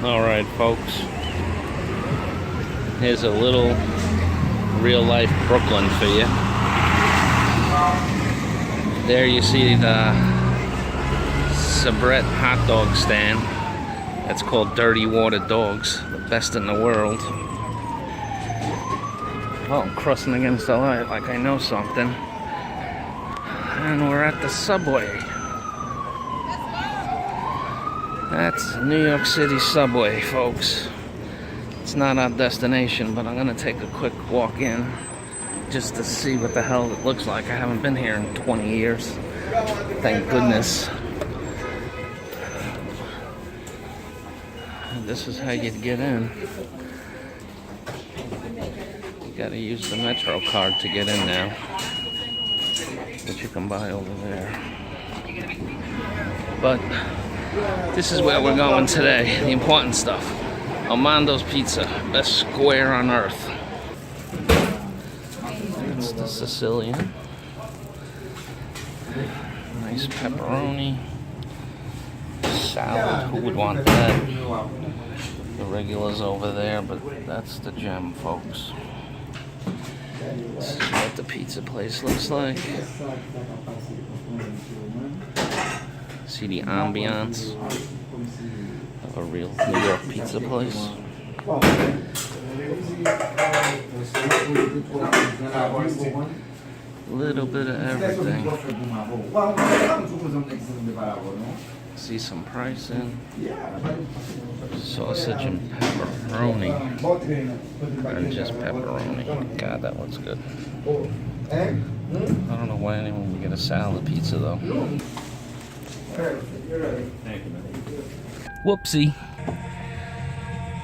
Alright, folks. Here's a little real-life Brooklyn for you. There you see the Sabrett hot dog stand. That's called Dirty Water Dogs. The best in the world. Oh, I'm crossing against the light like I know something. And we're at the subway. That's New York City subway, folks. It's not our destination, but I'm gonna take a quick walk in just to see what the hell it looks like. I haven't been here in 20 years. Thank goodness. This is how you'd get in. You gotta use the Metro card to get in now, which you can buy over there. But this is where we're going today, the important stuff. Armando's Pizza, best square on earth. That's the Sicilian. Nice pepperoni. Salad, who would want that? The regulars over there, but that's the gem, folks. This is what the pizza place looks like. See the ambiance of a real New York pizza place. Little bit of everything. See some pricing. Sausage and pepperoni. And just pepperoni. God, that looks good. I don't know why anyone would get a salad pizza though. Whoopsie.